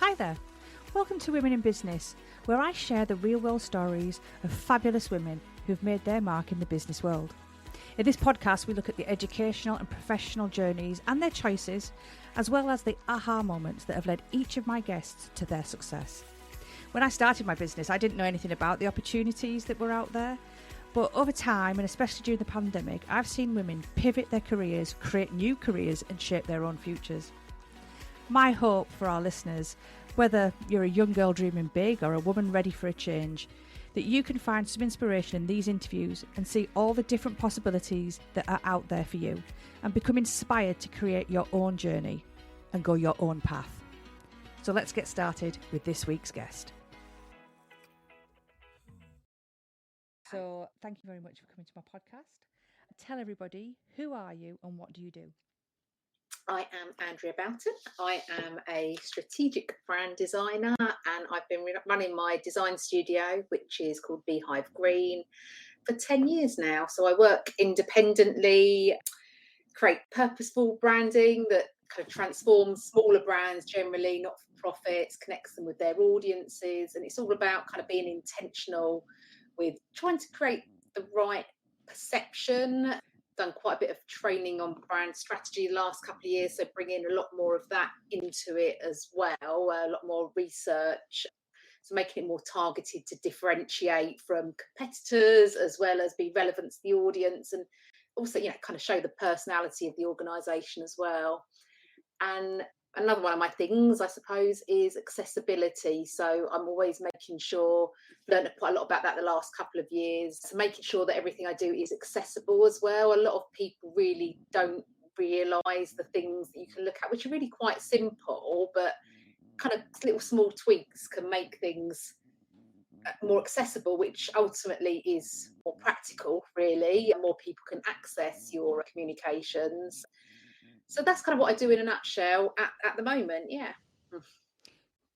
Hi there. Welcome to Women in Business, where I share the real-world stories of fabulous women who've made their mark in the business world. In this podcast, we look at the educational and professional journeys and their choices, as well as the aha moments that have led each of my guests to their success. When I started my business, I didn't know anything about the opportunities that were out there. But over time, and especially during the pandemic, I've seen women pivot their careers, create new careers, and shape their own futures. My hope for our listeners, whether you're a young girl dreaming big or a woman ready for a change, that you can find some inspiration in these interviews and see all the different possibilities that are out there for you, and become inspired to create your own journey and go your own path. So let's get started with this week's guest. So thank you very much for coming to my podcast. Tell everybody, who are you and what do you do? I am Andrea Boughton. I am a strategic brand designer, and I've been running my design studio, which is called Beehive Green, for 10 years now. So I work independently, create purposeful branding that kind of transforms smaller brands, generally not for profits, connects them with their audiences. And it's all about kind of being intentional with trying to create the right perception. Done quite a bit of training on brand strategy the last couple of years, so bringing a lot more of that into it as well, a lot more research, so making it more targeted to differentiate from competitors as well as be relevant to the audience, and also, kind of show the personality of the organisation as well. And another one of my things, I suppose, is accessibility. So I'm always making sure, learned quite a lot about that the last couple of years, so making sure that everything I do is accessible as well. A lot of people really don't realise the things that you can look at, which are really quite simple, but kind of little small tweaks can make things more accessible, which ultimately is more practical, really, and more people can access your communications. So that's kind of what I do in a nutshell at the moment. Yeah.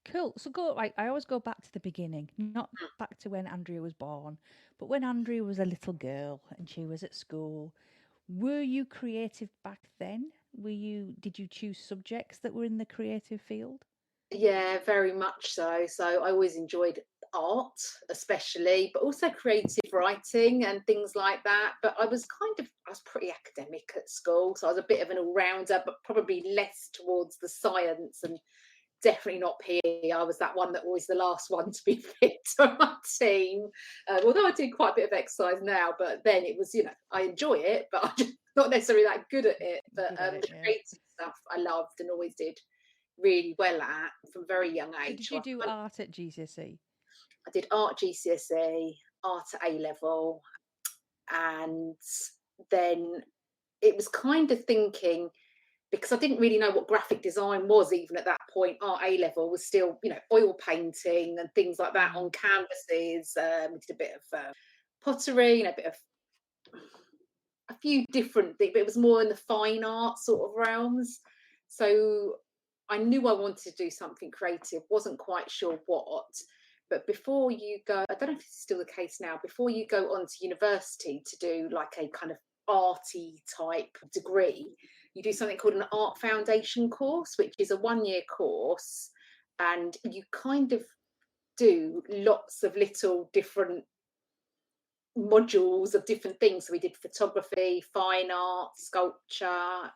Cool. So I always go back to the beginning, not back to when Andrea was born, but when Andrea was a little girl and she was at school. Were you creative back then? Did you choose subjects that were in the creative field? Yeah, very much so. So I always enjoyed art, especially, but also creative writing and things like that. But I was pretty academic at school. So I was a bit of an all-rounder, but probably less towards the science, and definitely not PE. I was that one that was the last one to be picked on my team. Although I do quite a bit of exercise now, but then it was, I enjoy it, but I'm just not necessarily that good at it. But the creative stuff I loved and always did really well at from a very young age. Did you do art at GCSE? I did art GCSE, art at A level, and then it was kind of thinking, because I didn't really know what graphic design was even at that point. Art A level was still, oil painting and things like that on canvases. We did a bit of pottery and a bit of a few different things, but it was more in the fine art sort of realms. So I knew I wanted to do something creative, wasn't quite sure what. But before you go, I don't know if it's still the case now, before you go on to university to do like a kind of arty type degree, you do something called an art foundation course, which is a 1-year course, and you kind of do lots of little different modules of different things. So we did photography, fine art, sculpture,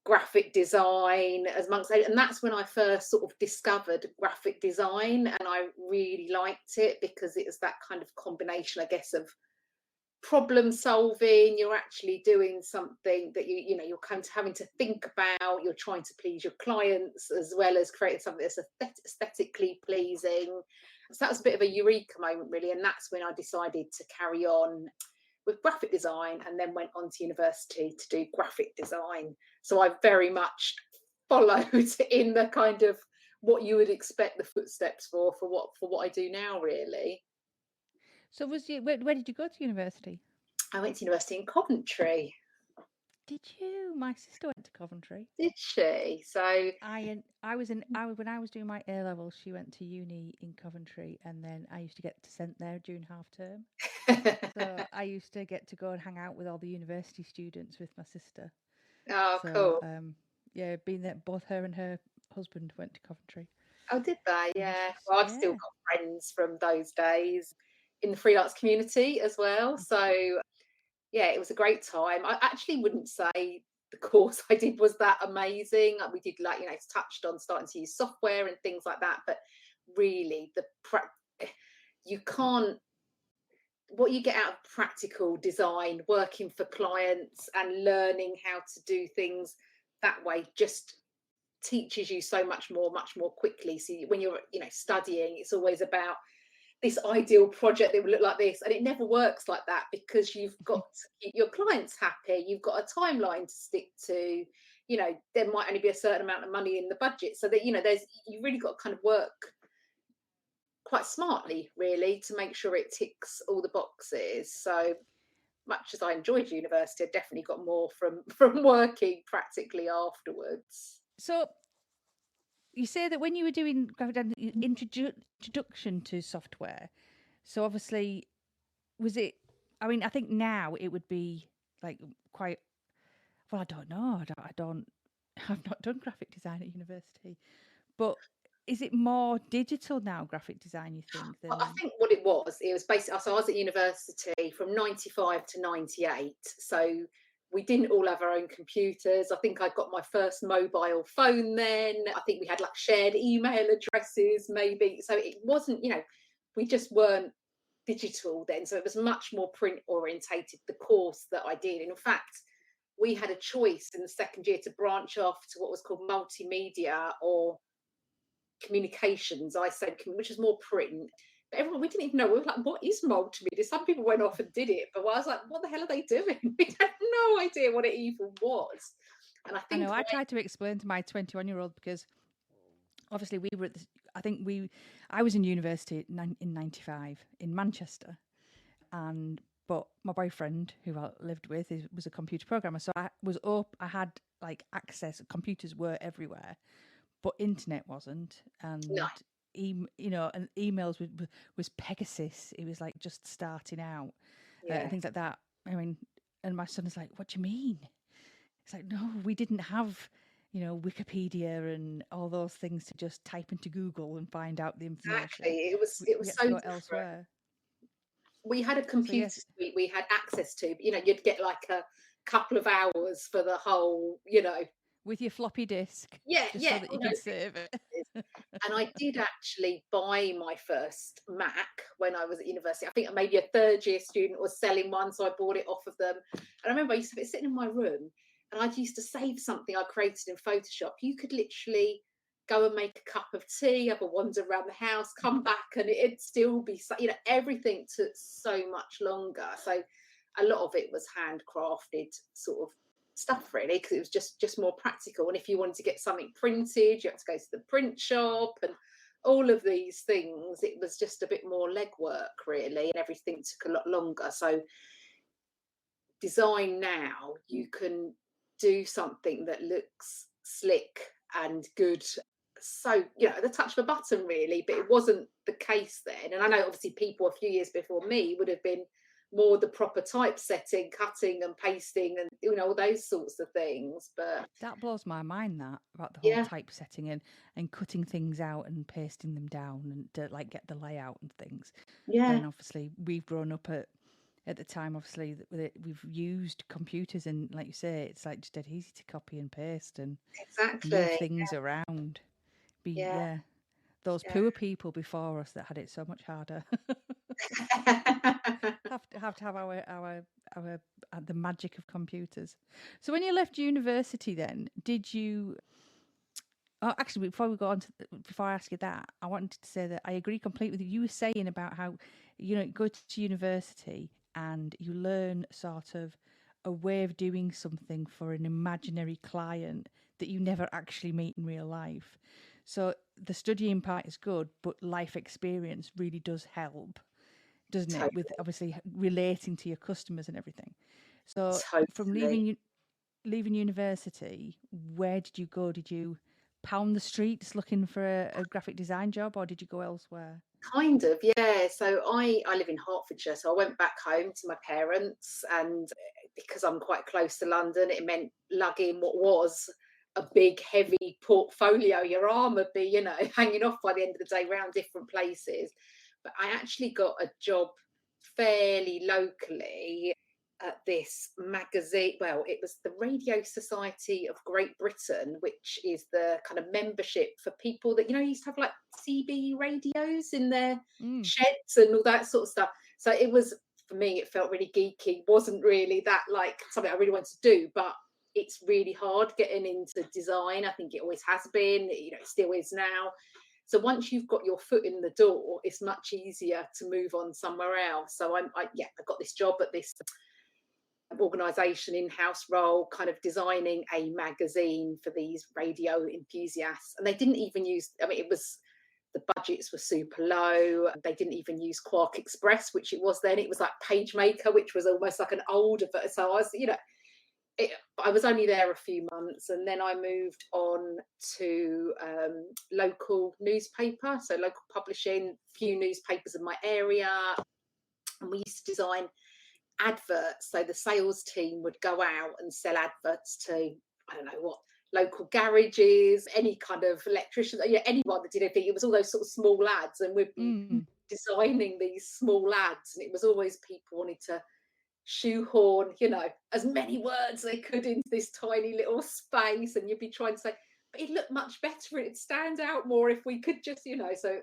graphic design, and that's when I first sort of discovered graphic design, and I really liked it because it was that kind of combination, I guess, of problem solving. You're actually doing something that you're kind of having to think about. You're trying to please your clients as well as creating something that's aesthetically pleasing. So that was a bit of a eureka moment, really, and that's when I decided to carry on with graphic design, and then went on to university to do graphic design. So I very much followed in the kind of what you would expect the footsteps for what I do now, really. So where did you go to university? I went to university in Coventry. Did you? My sister went to Coventry. Did she? So when I was doing my A levels, she went to uni in Coventry, and then I used to get sent there during half term. So I used to get to go and hang out with all the university students with my sister. Oh, So cool. yeah, being that both her and her husband went to Coventry. Oh, did they? Yeah. Yes, Well, I've still yeah. got friends from those days in the freelance community as well. So, yeah, it was a great time. I actually wouldn't say the course I did was that amazing. We did, like, it's touched on starting to use software and things like that, but really you can't, what you get out of practical design, working for clients and learning how to do things that way, just teaches you so much more quickly. So when you're studying, it's always about this ideal project that would look like this, and it never works like that, because you've got to keep your clients happy, you've got a timeline to stick to, there might only be a certain amount of money in the budget, so that you really got to kind of work quite smartly, really, to make sure it ticks all the boxes. So much as I enjoyed university, I definitely got more from working practically afterwards. So you say that when you were doing introduction to software, so obviously, was it? I mean, I think now it would be like quite. Well, I don't know. I don't. I've not done graphic design at university, but is it more digital now, graphic design? You think Well, I than? think what it was basically, so I was at university from 95 to 98. So we didn't all have our own computers. I think I got my first mobile phone then. I think we had like shared email addresses, maybe. So it wasn't, we just weren't digital then. So it was much more print orientated, the course that I did. And in fact, we had a choice in the second year to branch off to what was called multimedia or communications. I said, which is more print. But everyone, we didn't even know. We were like, what is multimedia? Some people went off and did it, but I was like, what the hell are they doing? We had no idea what it even was. And I think know. I tried to explain to my 21-year-old because obviously we were at the, I was in university in 95 in Manchester, and but my boyfriend who I lived with was a computer programmer, so I was up. I had like access. Computers were everywhere, but internet wasn't, no, and and emails was Pegasus. It was like just starting out, yeah, and things like that. I mean, and my son is like, "What do you mean?" It's like, no, we didn't have, Wikipedia and all those things to just type into Google and find out the exactly. information. It We was had to so go different. elsewhere. We had a So computer yes, suite we had access to, but you'd get like a couple of hours for the whole, with your floppy disk, yeah, just so yeah, that you could save it. and I did actually buy my first Mac when I was at university. I think maybe a third year student was selling one, so I bought it off of them. And I remember I used to be sitting in my room, and I used to save something I created in Photoshop. You could literally go and make a cup of tea, have a wander around the house, come back, and it'd still be, everything took so much longer. So a lot of it was handcrafted sort of stuff, really, because it was just more practical. And if you wanted to get something printed, you had to go to the print shop and all of these things. It was just a bit more legwork, really, and everything took a lot longer. So design now, you can do something that looks slick and good, so the touch of a button, really. But it wasn't the case then. And I know obviously people a few years before me would have been more the proper typesetting, cutting and pasting, and all those sorts of things. But That blows my mind, that about the whole yeah, typesetting and cutting things out and pasting them down and to like get the layout and things. yeah, Then obviously we've grown up at the time, obviously, we've used computers, and like you say, it's like just dead easy to copy and paste and move exactly. things around. Yeah, Yeah, those yeah. poor people before us that had it so much harder have to have our the magic of computers. So when you left university, then did you? Oh, actually, before we go on to before I ask you that, I wanted to say that I agree completely with you. You were saying about how you go to university and you learn sort of a way of doing something for an imaginary client that you never actually meet in real life. So the studying part is good, but life experience really does help, doesn't it? With Totally, obviously relating to your customers and everything. So from totally. leaving university, where did you go? Did you pound the streets looking for a graphic design job, or did you go elsewhere? Kind of, yeah. So I live in Hertfordshire, so I went back home to my parents, and because I'm quite close to London, it meant lugging what was a big, heavy portfolio. Your arm would be, hanging off by the end of the day around different places. But I actually got a job fairly locally at this magazine. Well, it was the Radio Society of Great Britain, which is the kind of membership for people that, used to have like CB radios in their sheds and all that sort of stuff. So it was, for me, it felt really geeky. Wasn't really that like something I really wanted to do, but it's really hard getting into design. I think it always has been, it still is now. So once you've got your foot in the door, it's much easier to move on somewhere else. So I got this job at this organisation, in-house role, kind of designing a magazine for these radio enthusiasts. And they didn't even use, the budgets were super low. They didn't even use Quark Express, which it was then. It was like PageMaker, which was almost like an older. So I was, I was only there a few months, and then I moved on to local newspaper, so local publishing, few newspapers in my area, and we used to design adverts. So the sales team would go out and sell adverts to, I don't know what, local garages, any kind of electrician, anyone that did anything. It was all those sort of small ads, and we'd be designing these small ads, and it was always people wanted to shoehorn, as many words they could into this tiny little space, and you'd be trying to say, but it'd look much better, it'd stand out more if we could just, so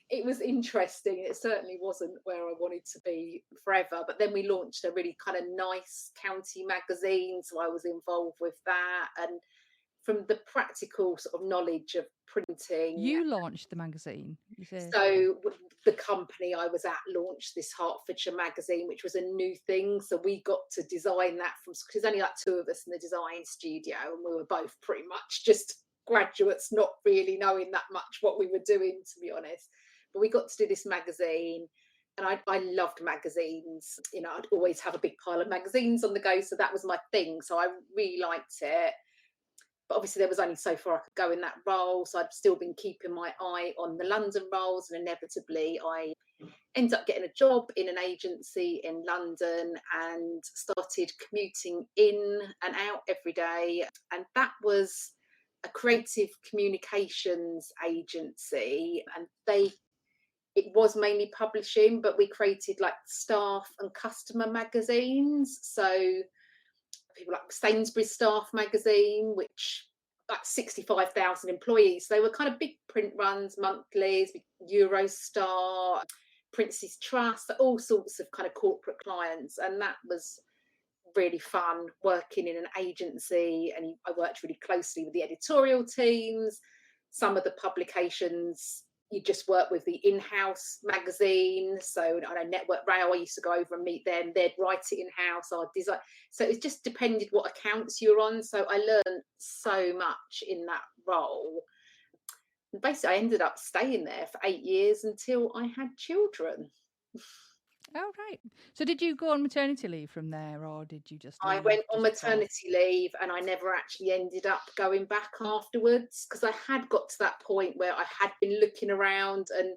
it was interesting. It certainly wasn't where I wanted to be forever, but then we launched a really kind of nice county magazine, so I was involved with that. And from the practical sort of knowledge of printing. You launched the magazine, you said? So the company I was at launched this Hertfordshire magazine, which was a new thing. So we got to design that because there's only like two of us in the design studio, and we were both pretty much just graduates, not really knowing that much what we were doing, to be honest. But we got to do this magazine, and I loved magazines. I'd always have a big pile of magazines on the go, so that was my thing. So I really liked it. But obviously there was only so far I could go in that role. So I'd still been keeping my eye on the London roles, and inevitably I ended up getting a job in an agency in London and started commuting in and out every day. And that was a creative communications agency, and it was mainly publishing, but we created like staff and customer magazines. So people like Sainsbury's Staff magazine, which like 65,000 employees. So they were kind of big print runs, monthlies, Eurostar, Prince's Trust, all sorts of kind of corporate clients. And that was really fun working in an agency. And I worked really closely with the editorial teams. Some of the publications, you just work with the in-house magazine. So I know Network Rail, I used to go over and meet them. They'd write it in-house, I'd design. So it just depended what accounts you were on. So I learned so much in that role. And basically, I ended up staying there for 8 years until I had children. Oh, right. So did you go on maternity leave from there, or did you just leave? I went on maternity leave, and I never actually ended up going back afterwards, because I had got to that point where I had been looking around, and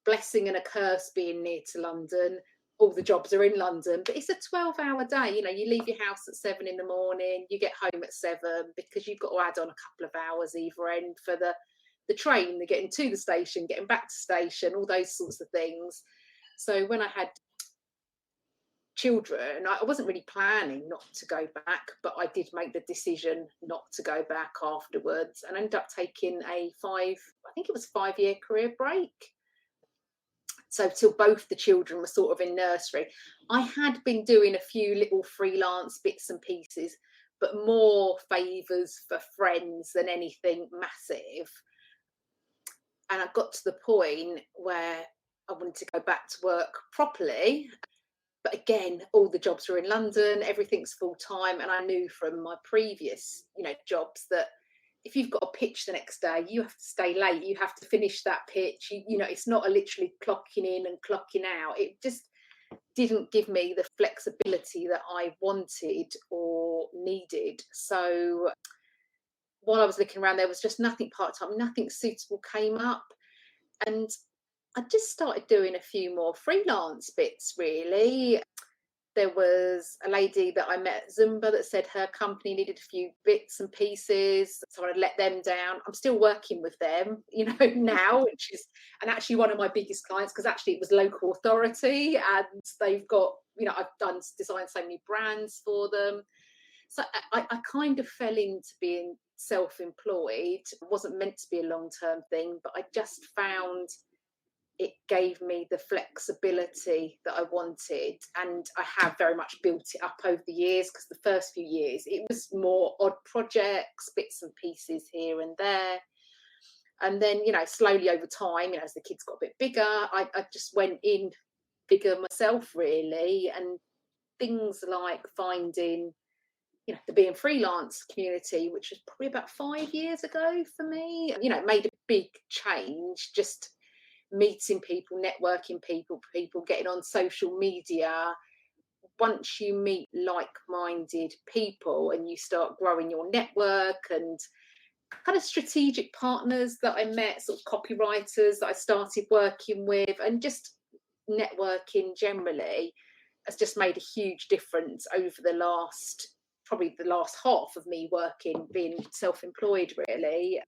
blessing and a curse being near to London. All the jobs are in London, but it's a 12-hour day. You leave your house at 7 in the morning, you get home at 7, because you've got to add on a couple of hours either end for the train, the getting to the station, getting back to station, all those sorts of things. So when I had children, I wasn't really planning not to go back, but I did make the decision not to go back afterwards, and ended up taking a 5-year career break. So till both the children were sort of in nursery. I had been doing a few little freelance bits and pieces, but more favours for friends than anything massive. And I got to the point where I wanted to go back to work properly. But again, all the jobs were in London, everything's full time. And I knew from my previous, jobs that if you've got a pitch the next day, you have to stay late. You have to finish that pitch. It's not a literally clocking in and clocking out. It just didn't give me the flexibility that I wanted or needed. So while I was looking around, there was just nothing part-time, nothing suitable came up. And I just started doing a few more freelance bits, really. There was a lady that I met at Zumba that said her company needed a few bits and pieces, so I'd let them down. I'm still working with them, now, which is, and actually one of my biggest clients, because actually it was local authority, and they've got, I've designed so many brands for them. So I kind of fell into being self-employed. It wasn't meant to be a long-term thing, but I just found it gave me the flexibility that I wanted. And I have very much built it up over the years, because the first few years it was more odd projects, bits and pieces here and there. And then, slowly over time, as the kids got a bit bigger, I just went in bigger myself, really. And things like finding, the being freelance community, which was probably about 5 years ago for me, made a big change. Just meeting people, networking people, getting on social media. Once you meet like-minded people and you start growing your network, and kind of strategic partners that I met, sort of copywriters that I started working with, and just networking generally, has just made a huge difference over probably the last half of me being self-employed, really.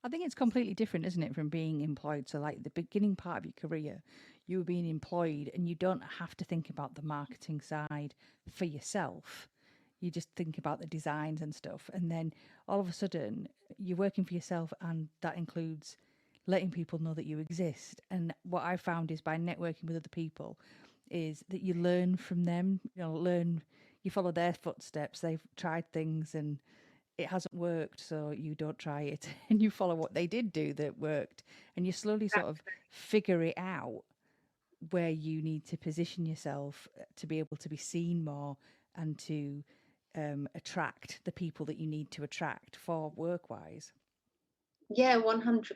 I think it's completely different, isn't it, from being employed? So, like the beginning part of your career, you were being employed and you don't have to think about the marketing side for yourself. You just think about the designs and stuff. And then all of a sudden, you're working for yourself, and that includes letting people know that you exist. And what I found is by networking with other people, is that you learn from them, you follow their footsteps. They've tried things and it hasn't worked, so you don't try it and you follow what they did do that worked, and you slowly sort of figure it out where you need to position yourself to be able to be seen more and to attract the people that you need to attract for work wise. Yeah, 100%.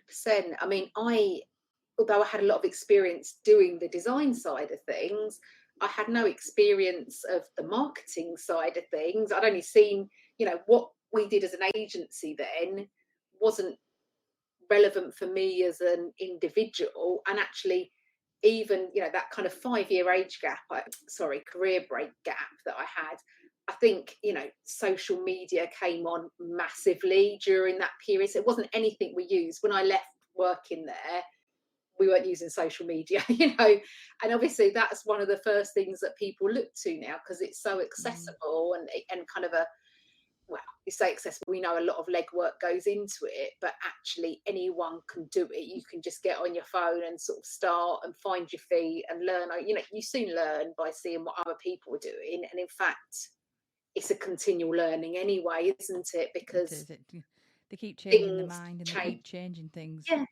I mean, although I had a lot of experience doing the design side of things, I had no experience of the marketing side of things. I'd only seen, what we did as an agency then wasn't relevant for me as an individual. And actually, even, that kind of 5 year career break gap that I had, I think, social media came on massively during that period. So it wasn't anything we used. When I left working there, we weren't using social media, and obviously that's one of the first things that people look to now, because it's so accessible, and kind of well, you say accessible, we know a lot of legwork goes into it, but actually anyone can do it. You can just get on your phone and sort of start and find your feet and learn. You soon learn by seeing what other people are doing. And in fact, it's a continual learning anyway, isn't it? Because they keep changing the things mind and they change. keep changing things. Yeah,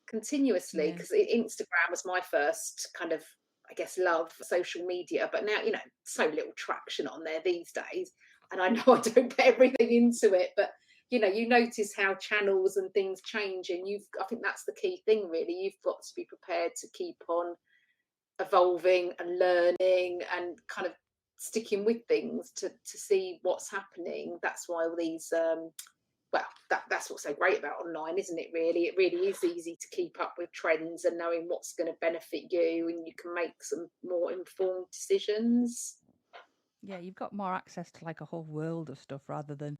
continuously. Yeah. Because Instagram was my first kind of, I guess, love for social media, but now, so little traction on there these days. And I know I don't put everything into it, but you notice how channels and things change, and I think that's the key thing, really. You've got to be prepared to keep on evolving and learning and kind of sticking with things to see what's happening. That's why all these that's what's so great about online, isn't it? It really is easy to keep up with trends and knowing what's going to benefit you, and you can make some more informed decisions. Yeah, you've got more access to like a whole world of stuff rather than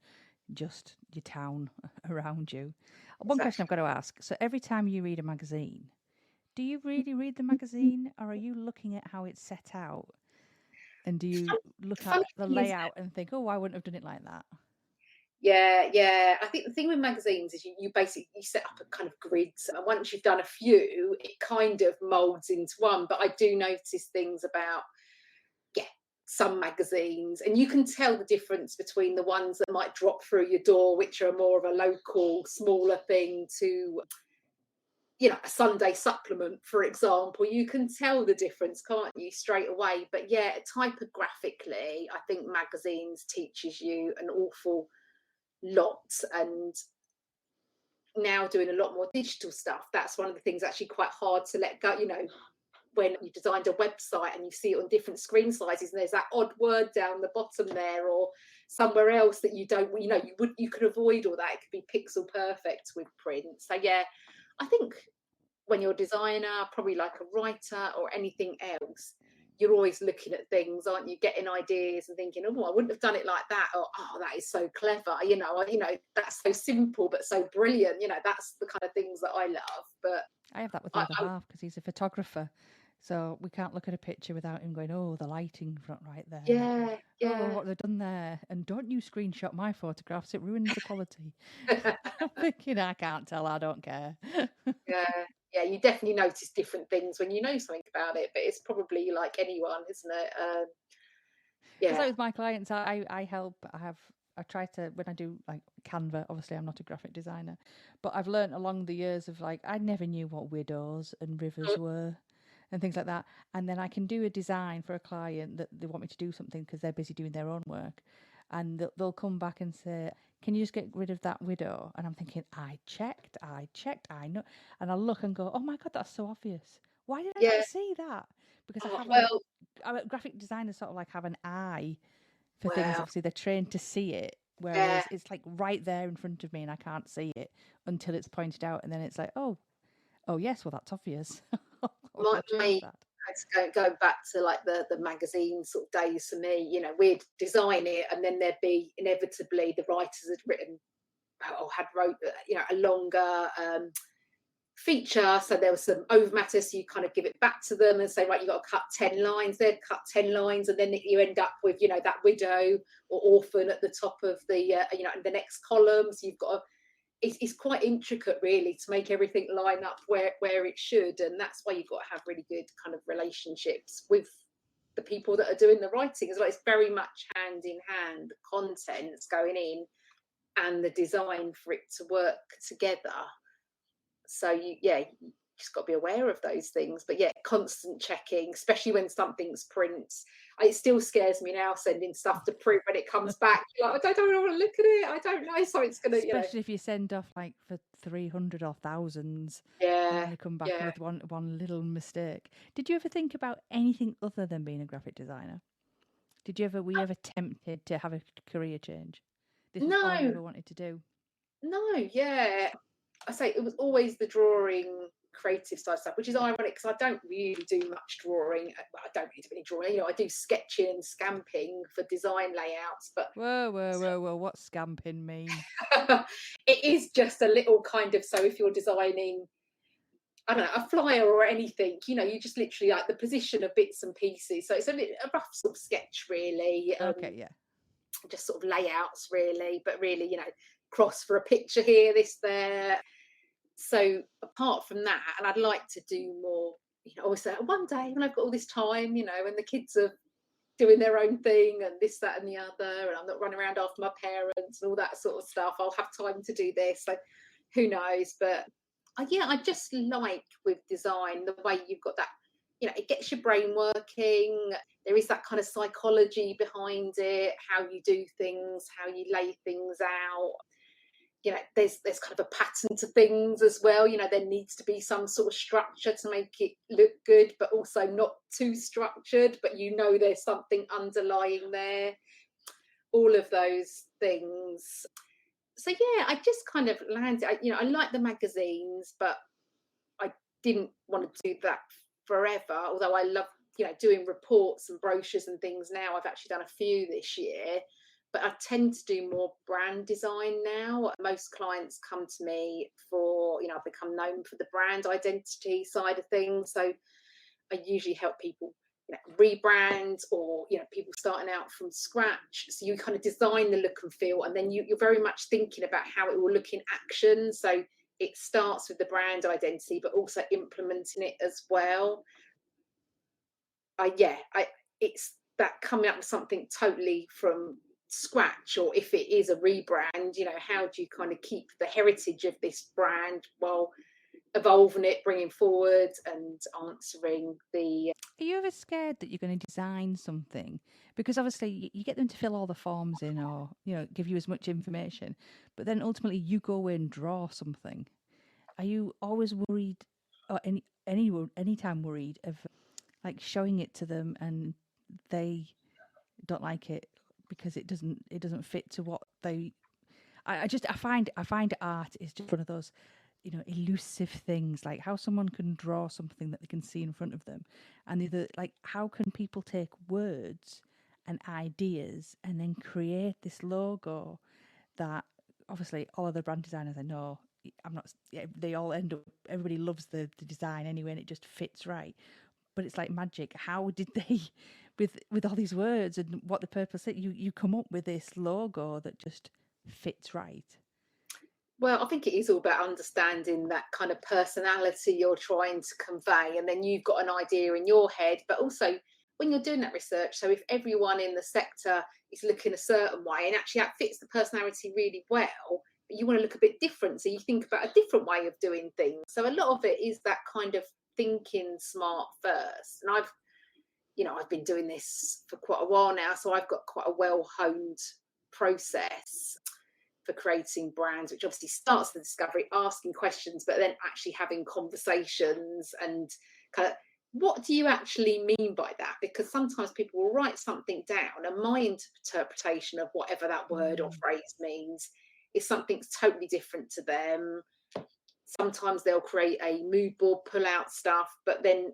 just your town around you. One question I've got to ask. So every time you read a magazine, do you really read the magazine, or are you looking at how it's set out? And do you look at the layout and think, oh, I wouldn't have done it like that? Yeah. I think the thing with magazines is you basically set up a kind of grids, and once you've done a few, it kind of molds into one. But I do notice things about some magazines, and you can tell the difference between the ones that might drop through your door, which are more of a local, smaller thing, to a Sunday supplement, for example. You can tell the difference, can't you, straight away? But yeah, typographically, I think magazines teaches you an awful lot. And now doing a lot more digital stuff, that's one of the things actually quite hard to let go. When you designed a website and you see it on different screen sizes, and there's that odd word down the bottom there, or somewhere else that you don't, you could avoid all that. It could be pixel perfect with print. So yeah, I think when you're a designer, probably like a writer or anything else, you're always looking at things, aren't you? Getting ideas and thinking, oh, I wouldn't have done it like that, or oh, that is so clever. That's so simple but so brilliant. That's the kind of things that I love. But I have that with the other half because he's a photographer. So we can't look at a picture without him going, oh, the lighting front right there. yeah, Oh, what they've done there. And don't you screenshot my photographs. It ruins the quality. I'm thinking, I can't tell. I don't care. yeah. You definitely notice different things when you know something about it. But it's probably like anyone, isn't it? It's like with my clients, I help. I try to, when I do like Canva, obviously I'm not a graphic designer, but I've learned along the years of like, I never knew what widows and rivers were and things like that. And then I can do a design for a client that they want me to do something because they're busy doing their own work. And they'll come back and say, can you just get rid of that widow? And I'm thinking, I checked, I know. And I look and go, oh my God, that's so obvious. Why did I not see that? Because I haven't, graphic designers sort of like have an eye for things. Obviously, they're trained to see it, whereas it's like right there in front of me and I can't see it until it's pointed out. And then it's like, oh yes, well, that's obvious. Going back to like the magazine sort of days for me, we'd design it and then there'd be inevitably the writers had written or had wrote, a longer feature. So there was some over matter. So you kind of give it back to them and say, right, you've got to cut 10 lines. They'd cut 10 lines. And then you end up with, that widow or orphan at the top of the, in the next column. So you've got to, it's quite intricate really to make everything line up where it should. And that's why you've got to have really good kind of relationships with the people that are doing the writing as well. It's very much hand in hand, the content's going in and the design for it to work together. So you just got to be aware of those things. But constant checking, especially when something's print. It still scares me now sending stuff to print when it comes back. Like, I don't want to look at it. I don't know. So it's going to, especially if you send off like for 300 or thousands, and they come back with one little mistake. Did you ever think about anything other than being a graphic designer? Were you ever tempted to have a career change? This was all you ever wanted to do? No, I say it was always the drawing, creative side stuff, which is ironic because I don't really do much drawing. I don't really do any drawing. I do sketching and scamping for design layouts. But whoa! What's scamping mean? It is just a little kind of, so if you're designing, I don't know, a flyer or anything, you just literally like the position of bits and pieces. So it's a rough sort of sketch, really. Just sort of layouts, really, but really, cross for a picture here, this, there. So apart from that, and I'd like to do more, obviously one day when I've got all this time, and the kids are doing their own thing and this, that and the other, and I'm not running around after my parents and all that sort of stuff, I'll have time to do this. So who knows? But I just like with design the way you've got that, it gets your brain working. There is that kind of psychology behind it, how you do things, how you lay things out. There's kind of a pattern to things as well. There needs to be some sort of structure to make it look good, but also not too structured, but there's something underlying there. All of those things. So I just kind of landed, I like the magazines, but I didn't want to do that forever, although I love doing reports and brochures and things now. I've actually done a few this year, but I tend to do more brand design now. Most clients come to me for, I've become known for the brand identity side of things. So I usually help people rebrand, or people starting out from scratch. So you kind of design the look and feel, and then you're very much thinking about how it will look in action. So it starts with the brand identity, but also implementing it as well. It's that coming up with something totally from scratch, or if it is a rebrand, how do you kind of keep the heritage of this brand while evolving it, bringing forward and answering the... Are you ever scared that you're going to design something? Because obviously you get them to fill all the forms in, or give you as much information, but then ultimately you go away and draw something. Are you always worried, or any time worried of like showing it to them and they don't like it because it doesn't fit to what they... I find art is just one of those elusive things, like how someone can draw something that they can see in front of them, and the other, like how can people take words and ideas and then create this logo that obviously all of the brand designers I know, I'm not, yeah, they all end up, everybody loves the design anyway, and it just fits right. But it's like magic. How did they, with all these words and what the purpose is, you come up with this logo that just fits right? Well, I think it is all about understanding that kind of personality you're trying to convey, and then you've got an idea in your head, but also when you're doing that research, so if everyone in the sector is looking a certain way and actually that fits the personality really well, but you want to look a bit different, so you think about a different way of doing things. So a lot of it is that kind of thinking smart first. And I've been doing this for quite a while now, so I've got quite a well-honed process for creating brands, which obviously starts the discovery, asking questions, but then actually having conversations and kind of, what do you actually mean by that? Because sometimes people will write something down and my interpretation of whatever that word or phrase means is something totally different to them. Sometimes they'll create a mood board, pull out stuff, but then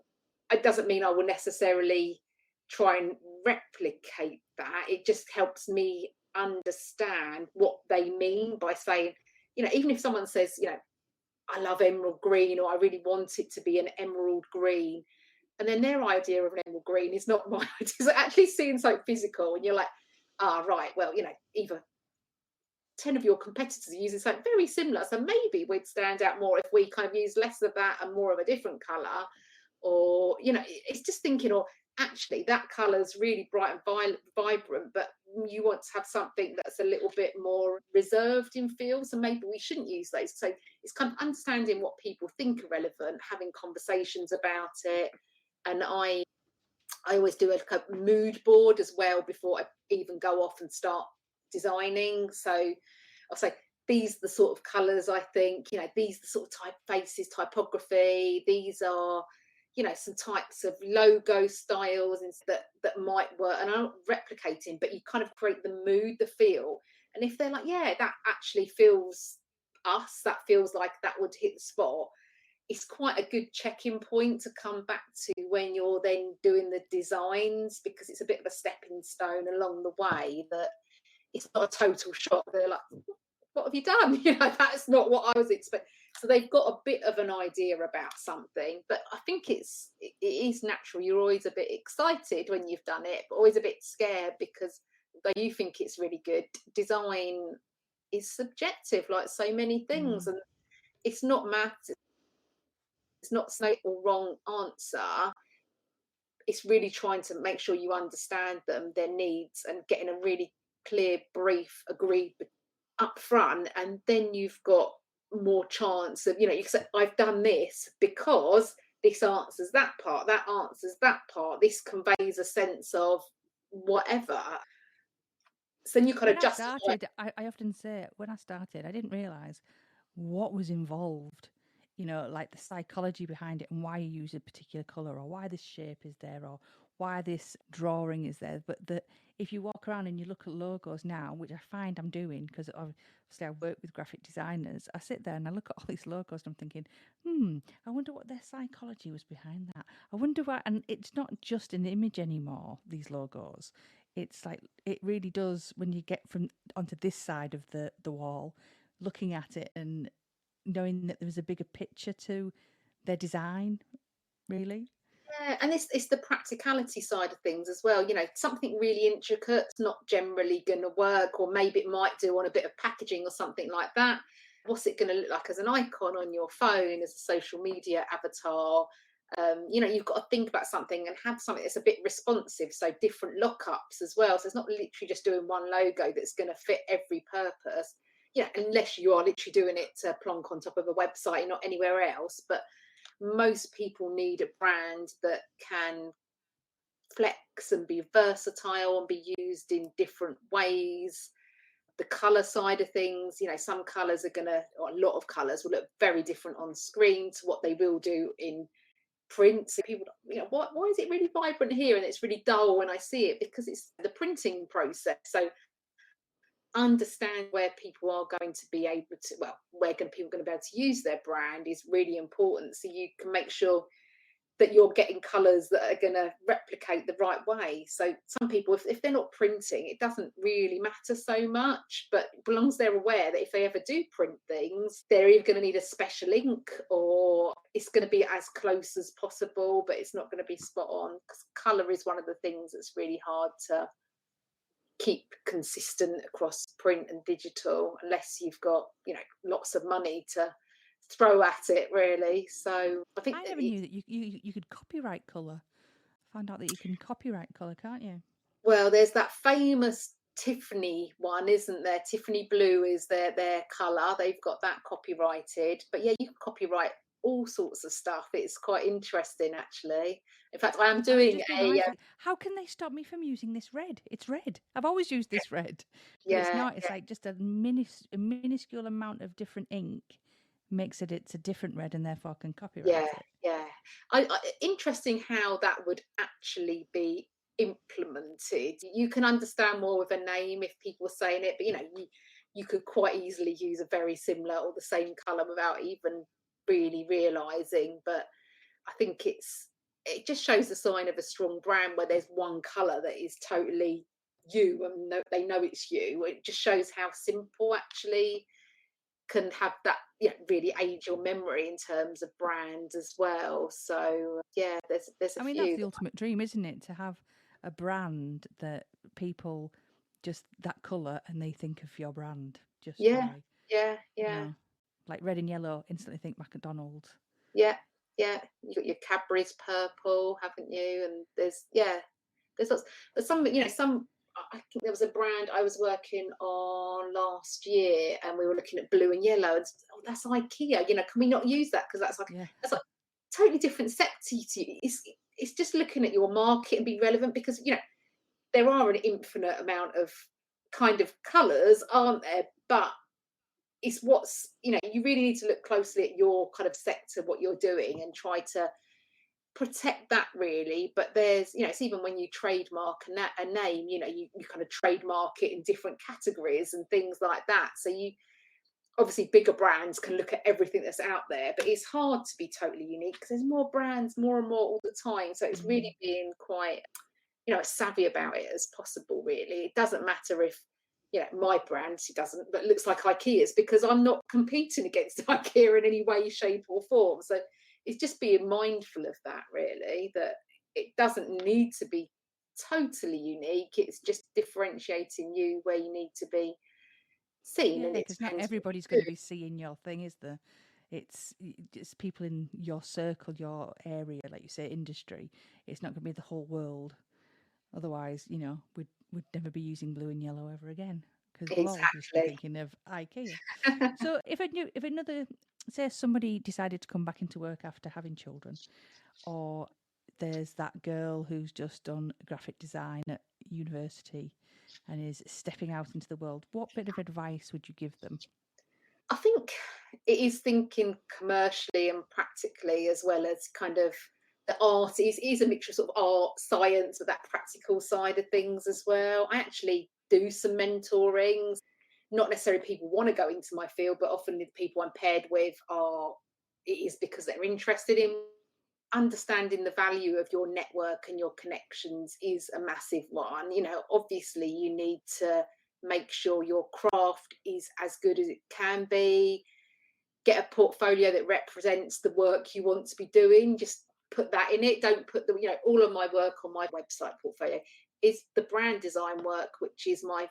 it doesn't mean I will necessarily try and replicate that. It just helps me understand what they mean by saying, even if someone says, I love emerald green, or I really want it to be an emerald green, and then their idea of an emerald green is not my idea. So actually seeing something physical, and you're like, right, well, either 10 of your competitors are using something very similar, so maybe we'd stand out more if we kind of use less of that and more of a different color. Or it's just thinking, or actually that color is really bright and vibrant, but you want to have something that's a little bit more reserved in feel, so maybe we shouldn't use those. So it's kind of understanding what people think are relevant, having conversations about it. And I always do a mood board as well before I even go off and start designing. So I'll say, these are the sort of colours I think, these are the sort of typefaces, typography, these are, some types of logo styles and that might work. And I'm not replicating, but you kind of create the mood, the feel. And if they're like, yeah, that actually feels us, that feels like that would hit the spot, it's quite a good check-in point to come back to when you're then doing the designs, because it's a bit of a stepping stone along the way, that it's not a total shock. They're like, what have you done? That's not what I was expecting. So they've got a bit of an idea about something, but I think it is natural. You're always a bit excited when you've done it, but always a bit scared, because though you think it's really good, design is subjective, like so many things. And it's not maths, it's not no or wrong answer. It's really trying to make sure you understand them, their needs, and getting a really clear brief agreed up front, and then you've got more chance of, you say, I've done this because this answers that part, that answers that part, this conveys a sense of whatever. So then you kind When of I justify. started, I often say, when I started, I didn't realise what was involved, like the psychology behind it and why you use a particular colour, or why this shape is there, or why this drawing is there. But that if you walk around and you look at logos now, which I find I'm doing because obviously I work with graphic designers, I sit there and I look at all these logos and I'm thinking, I wonder what their psychology was behind that. I wonder why. And it's not just an image anymore, these logos. It's like, it really does, when you get from onto this side of the wall, looking at it and knowing that there was a bigger picture to their design, really. Yeah, and it's the practicality side of things as well. Something really intricate's not generally going to work, or maybe it might do on a bit of packaging or something like that. What's it going to look like as an icon on your phone, as a social media avatar? You've got to think about something and have something that's a bit responsive, so different lockups as well. So it's not literally just doing one logo that's going to fit every purpose. Unless you are literally doing it to plonk on top of a website, not anywhere else. But most people need a brand that can flex and be versatile and be used in different ways. The color side of things, some colors are or a lot of colors will look very different on screen to what they will do in print. So people, why is it really vibrant here and it's really dull when I see it? Because it's the printing process. So understand where people are going to be able to, where people are going to be able to use their brand is really important. So you can make sure that you're getting colours that are going to replicate the right way. So some people, if they're not printing, it doesn't really matter so much, but as long as they're aware that if they ever do print things, they're either going to need a special ink, or it's going to be as close as possible, but it's not going to be spot on, because colour is one of the things that's really hard to keep consistent across print and digital, unless you've got, lots of money to throw at it, really. So I think I never knew that you could copyright colour. Found out that you can copyright colour, can't you? well, there's that famous Tiffany one, isn't there? Tiffany blue is their colour. They've got that copyrighted. But yeah, you can copyright all sorts of stuff. It's quite interesting, actually. In fact, I am doing how can they stop me from using this red? It's red. I've always used this red, but it's yeah, not. It's like just a minuscule amount of different ink makes it's a different red, and therefore can copyright it. yeah. Interesting how that would actually be implemented. You can understand more with a name if people are saying it, but you could quite easily use a very similar or the same colour without even really realising. But I think it just shows the sign of a strong brand where there's one colour that is totally you, and they know it's you. It just shows how simple actually can have that really aid your memory in terms of brands as well. So yeah, there's a few. That's the ultimate dream, isn't it? To have a brand that people just that colour and they think of your brand just by like red and yellow, instantly think McDonald's. Yeah. You got your Cadbury's purple, haven't you? And there's lots. But some I think there was a brand I was working on last year, and we were looking at blue and yellow, and that's IKEA. Can we not use that, because that's like totally different sector to you. It's just looking at your market and be relevant, because there are an infinite amount of kind of colours, aren't there? But it's what's you really need to look closely at your kind of sector, what you're doing, and try to protect that, really. But there's it's even when you trademark a name, you kind of trademark it in different categories and things like that. So you obviously, bigger brands can look at everything that's out there, but it's hard to be totally unique because there's more brands, more and more all the time. So it's really being quite as savvy about it as possible, really. It doesn't matter if my brand, she doesn't, but it looks like IKEA's, because I'm not competing against IKEA in any way, shape or form. So it's just being mindful of that, really, that it doesn't need to be totally unique. It's just differentiating you where you need to be seen. Yeah, because not everybody's going to be seeing your thing, is there? It's people in your circle, your area, like you say, industry. It's not going to be the whole world. Otherwise, we'd never be using blue and yellow ever again, because we'll all just be thinking of IKEA. So if another, say somebody decided to come back into work after having children, or there's that girl who's just done graphic design at university and is stepping out into the world, what bit of advice would you give them? I think it is thinking commercially and practically, as well as kind of the art. It is a mixture of sort of art, science, with that practical side of things as well. I actually do some mentoring. Not necessarily people want to go into my field, but often the people I'm paired with it is because they're interested in. Understanding the value of your network and your connections is a massive one. Obviously you need to make sure your craft is as good as it can be. Get a portfolio that represents the work you want to be doing. Just put that in it. Don't put all of my work on my website portfolio is the brand design work, which is my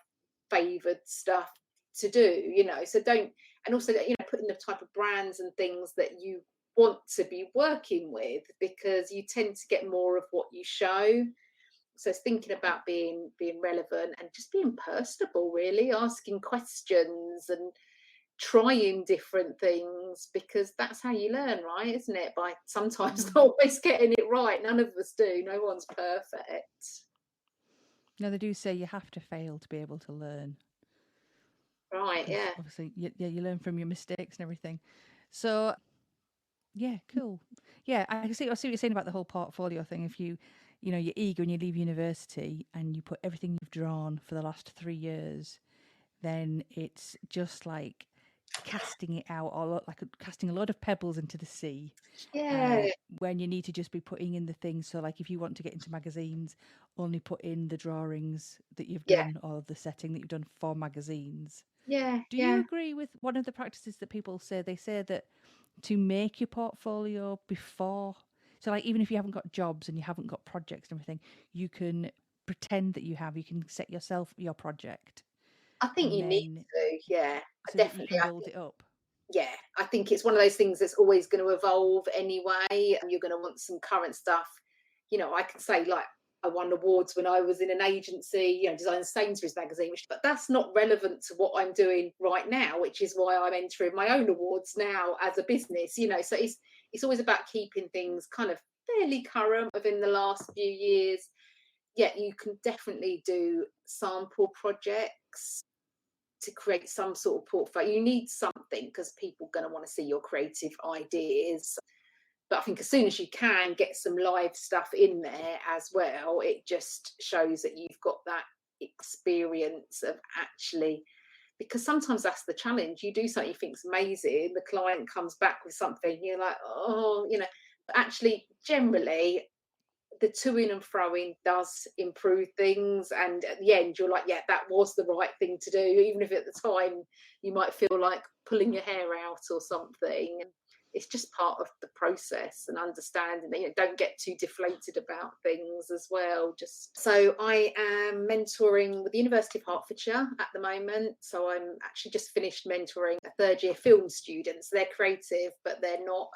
favoured stuff to do. So don't, and also putting the type of brands and things that you want to be working with, because you tend to get more of what you show. So it's thinking about being relevant and just being personable, really, asking questions and trying different things, because that's how you learn, right? Isn't it? By sometimes not always getting it right. None of us do. No one's perfect. No, they do say you have to fail to be able to learn. Right, yeah. Obviously, you learn from your mistakes and everything. So, yeah, cool. Yeah, I see what you're saying about the whole portfolio thing. If you're eager and you leave university and you put everything you've drawn for the last 3 years then it's just like casting it out, or like casting a lot of pebbles into the sea. Yeah, When you need to just be putting in the things. So, like, if you want to get into magazines, only put in the drawings that you've yeah, done or the setting that you've done for magazines. yeah, Do you yeah. agree with one of the practices that people say? They say that to make your portfolio before, so like even if you haven't got jobs and you haven't got projects and everything, you can pretend that you can set yourself your project, I think and you need then to. Yeah, so that you definitely. can build it up. Yeah, I think it's one of those things that's always going to evolve anyway, and you're going to want some current stuff. I could say like I won awards when I was in an agency, designing Sainsbury's magazine, but that's not relevant to what I'm doing right now, which is why I'm entering my own awards now as a business. So it's always about keeping things kind of fairly current within the last few years. Yeah, you can definitely do sample projects to create some sort of portfolio. You need something because people are going to want to see your creative ideas. But I think as soon as you can get some live stuff in there as well, it just shows that you've got that experience of actually, because sometimes that's the challenge. You do something you think's amazing, the client comes back with something, you're like, oh, but actually generally the to-ing and fro-ing does improve things, and at the end you're like, yeah, that was the right thing to do, even if at the time you might feel like pulling your hair out or something. It's just part of the process, and understanding that don't get too deflated about things as well. Just so I am mentoring with the University of Hertfordshire at the moment, so I'm actually just finished mentoring a third year film students. They're creative, but they're not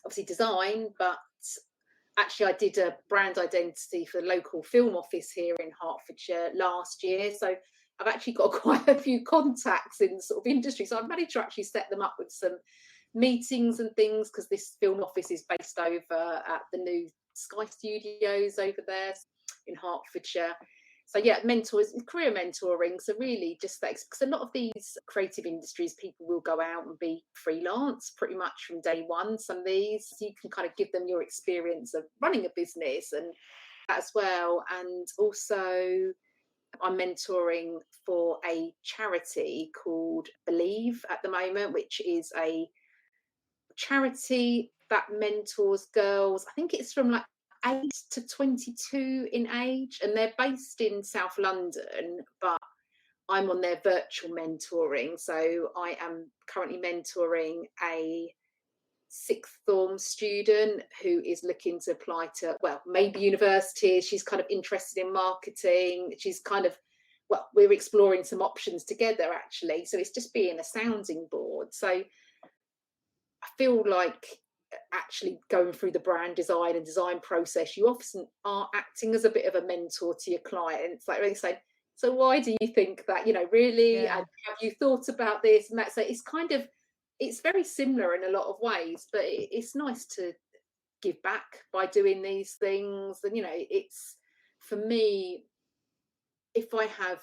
obviously design, but actually I did a brand identity for the local film office here in Hertfordshire last year. So I've actually got quite a few contacts in sort of industry. So I've managed to actually set them up with some meetings and things, because this film office is based over at the new Sky Studios over there in Hertfordshire. So yeah, mentors, career mentoring. So really just that, because a lot of these creative industries, people will go out and be freelance pretty much from day one. Some of these, so you can kind of give them your experience of running a business and that as well. And also I'm mentoring for a charity called Believe at the moment, which is a charity that mentors girls. I think it's from like 8 to 22 in age, and they're based in South London, but I'm on their virtual mentoring. So I am currently mentoring a sixth form student who is looking to apply to, well, maybe university. She's kind of interested in marketing. She's kind of, well, we're exploring some options together actually. So it's just being a sounding board. So I feel like actually going through the brand design and design process, you often are acting as a bit of a mentor to your clients. Like really saying, so why do you think that, really, Yeah. and have you thought about this? And that's, so it's kind of, it's very similar in a lot of ways, but it's nice to give back by doing these things. And, it's, for me, if I have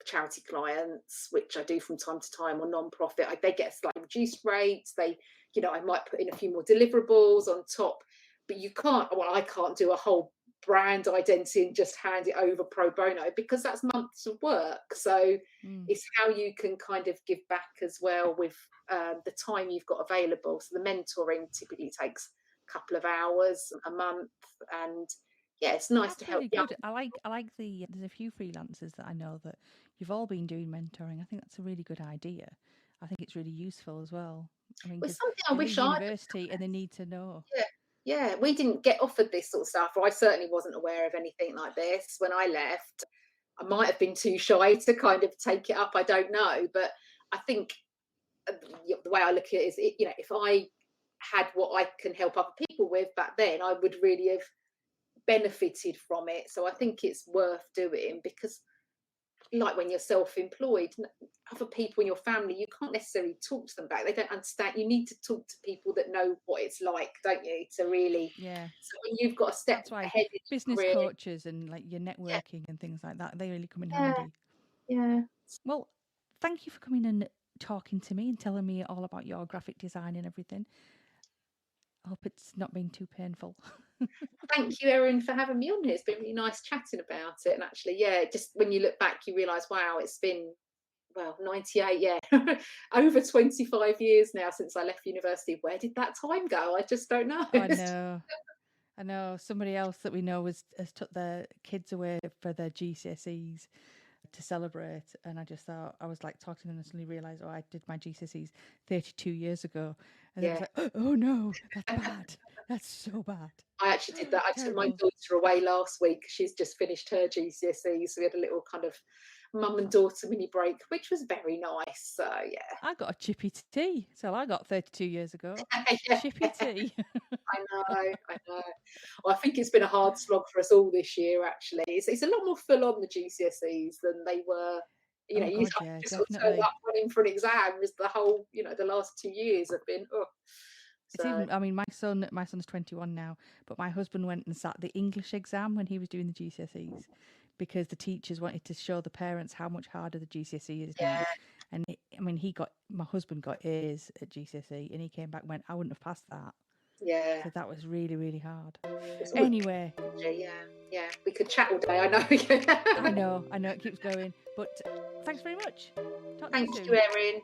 charity clients, which I do from time to time, or non-profit, they get slightly reduced rates. I might put in a few more deliverables on top, but I can't do a whole brand identity and just hand it over pro bono, because that's months of work. So it's how you can kind of give back as well with the time you've got available. So the mentoring typically takes a couple of hours a month, and yeah, it's nice to That's help really young. good. I like the there's a few freelancers that I know that you've all been doing mentoring. I think that's a really good idea. I think it's really useful as well. I mean, It's because something I they wish leave I'd. university and they need to know. Yeah, yeah. We didn't get offered this sort of stuff, or I certainly wasn't aware of anything like this when I left. I might have been too shy to kind of take it up. I don't know, but I think the way I look at it is, if I had what I can help other people with back then, I would really have benefited from it. So I think it's worth doing, because like when you're self-employed, other people in your family, you can't necessarily talk to them back. They don't understand. You need to talk to people that know what it's like, don't you, to really, Yeah. so when you've got a step That's why ahead in business your career. coaches and like your Yeah, networking and things like that, they really come in yeah, handy. yeah. Well, thank you for coming and talking to me and telling me all about your graphic design and everything. I hope it's not been too painful. Thank you, Erin, for having me on here. It's been really nice chatting about it. And actually, yeah, just when you look back, you realise, wow, it's been well, 98, yeah. Over 25 years now since I left university. Where did that time go? I just don't know. Oh, no. I know somebody else that we know has took their kids away for their GCSEs to celebrate, and I just thought, I was like talking to them and suddenly realised, oh, I did my GCSEs 32 years ago, and then I was Yeah. like, oh no, that's bad, that's so bad. I actually did that. I took my Terrible. daughter away last week. She's just finished her GCSEs. So we had a little kind of mum and daughter mini break, which was very nice. So yeah. I got a chippy tea, so I got 32 years ago. Yeah. Chippy tea. I know. Well, I think it's been a hard slog for us all this year, actually. It's a lot more full on the GCSEs than they were. Oh You God, have yeah, to sort of turn definitely. up running for an exam as the whole, the last 2 years have been, oh. It's So, even, I mean, my son's 21 now, but my husband went and sat the English exam when he was doing the GCSEs because the teachers wanted to show the parents how much harder the GCSE is now. yeah, And I mean, my husband got A's at GCSE and he came back and went, I wouldn't have passed that. yeah. So that was really, really hard. It's always, Anyway, yeah. We could chat all day, I know. I know it keeps going, but thanks very much. Talk to you Thank soon. you, Erin.